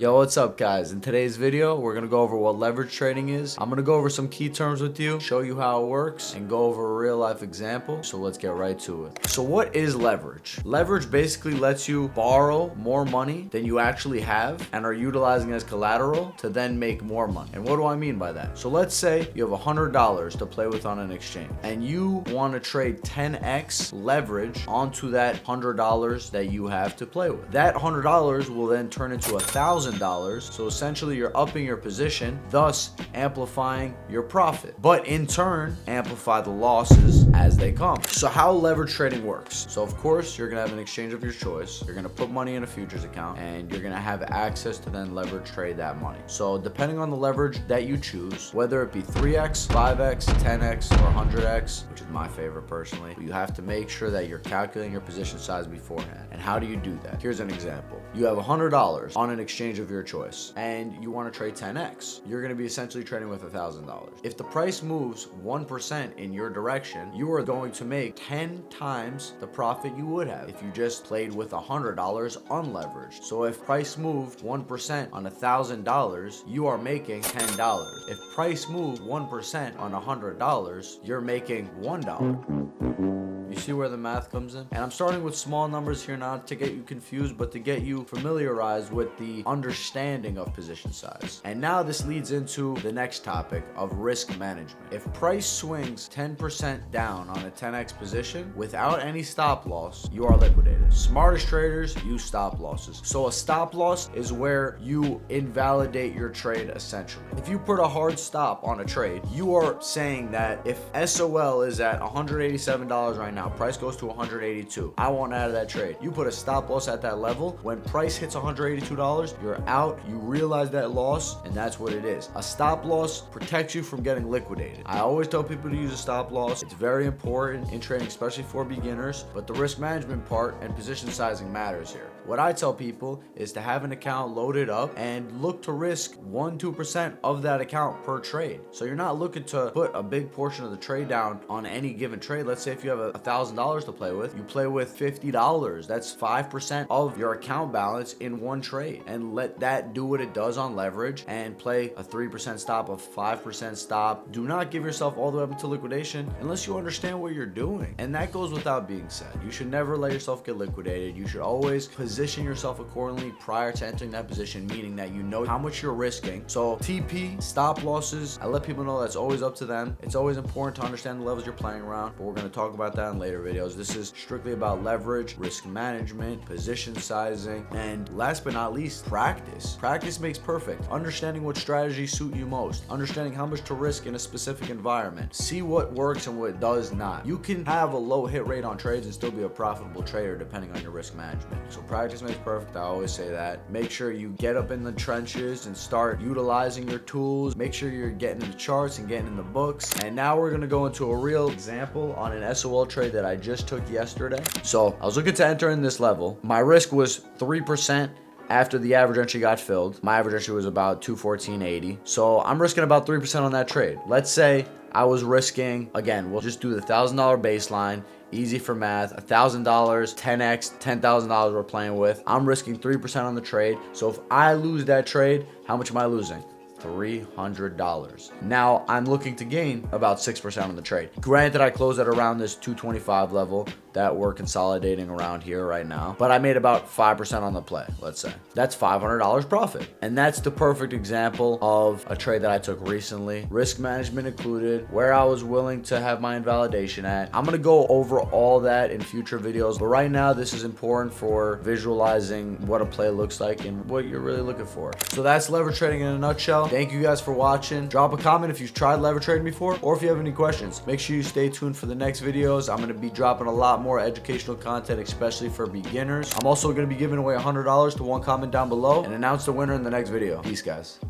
Yo, what's up guys? In today's video, we're gonna go over what leverage trading is. I'm gonna go over some key terms with you, show you how it works, and go over a real life example. So let's get right to it. So what is leverage? Leverage basically lets you borrow more money than you actually have and are utilizing as collateral to then make more money. And what do I mean by that? So let's say you have $100 to play with on an exchange and you wanna trade 10x leverage onto that $100 that you have to play with. That $100 will then turn into $1,000. So essentially you're upping your position, thus amplifying your profit, but in turn amplify the losses as they come. So how leverage trading works. So of course you're gonna have an exchange of your choice. You're gonna put money in a futures account and you're gonna have access to then leverage trade that money. So depending on the leverage that you choose, whether it be 3x, 5x, 10x, or 100x, which is my favorite personally, you have to make sure that you're calculating your position size beforehand. And how do you do that? Here's an example. You have $100 on an exchange of your choice and you want to trade 10x. You're going to be essentially trading with $1,000. If the price moves 1% in your direction, you are going to make 10 times the profit you would have if you just played with $100 unleveraged. So if price moved 1% on $1,000, you are making $10. If price moved 1% on $100, you're making $1. You see where the math comes in? And I'm starting with small numbers here not to get you confused, but to get you familiarized with the understanding of position size. And now this leads into the next topic of risk management. If price swings 10% down on a 10x position without any stop loss, you are liquidated. Smartest traders use stop losses. So a stop loss is where you invalidate your trade essentially. If you put a hard stop on a trade, you are saying that if SOL is at $187 right now, price goes to 182. I want out of that trade. You put a stop loss at that level. When price hits $182, you're out. You realize that loss, and that's what it is. A stop loss protects you from getting liquidated. I always tell people to use a stop loss. It's very important in trading, especially for beginners, but the risk management part and position sizing matters here. What I tell people is to have an account loaded up and look to risk 1-2% of that account per trade. So you're not looking to put a big portion of the trade down on any given trade. Let's say if you have $1,000 to play with, you play with $50. That's 5% of your account balance in one trade, and let that do what it does on leverage and play a 3% stop, a 5% stop. Do not give yourself all the way up to liquidation unless you understand what you're doing. And that goes without being said. You should never let yourself get liquidated. You should always position yourself accordingly prior to entering that position, meaning that you know how much you're risking. So TP, stop losses, I let people know that's always up to them. It's always important to understand the levels you're playing around, but we're going to talk about that in later videos. This is strictly about leverage, risk management, position sizing, and last but not least, practice. Practice makes perfect. Understanding what strategies suit you most, understanding how much to risk in a specific environment, see what works and what does not. You can have a low hit rate on trades and still be a profitable trader depending on your risk management. So practice makes perfect. I always say that. Make sure you get up in the trenches and start utilizing your tools. Make sure you're getting in the charts and getting in the books. And now we're going to go into a real example on an SOL trade that I just took yesterday. So I was looking to enter in this level. My risk was 3% after the average entry got filled. My average entry was about 214.80. So I'm risking about 3% on that trade. Let's say I was risking, again, we'll just do the $1,000 baseline. Easy for math, $1,000, 10x, $10,000 we're playing with. I'm risking 3% on the trade. So if I lose that trade, how much am I losing? $300. Now I'm looking to gain about 6% on the trade. Granted, I closed at around this 225 level that we're consolidating around here right now, but I made about 5% on the play, let's say. That's $500 profit. And that's the perfect example of a trade that I took recently. Risk management included, where I was willing to have my invalidation at. I'm gonna go over all that in future videos, but right now this is important for visualizing what a play looks like and what you're really looking for. So that's leverage trading in a nutshell. Thank you guys for watching. Drop a comment if you've tried leverage trading before, or if you have any questions. Make sure you stay tuned for the next videos. I'm going to be dropping a lot more educational content, especially for beginners. I'm also going to be giving away $100 to one comment down below and announce the winner in the next video. Peace, guys.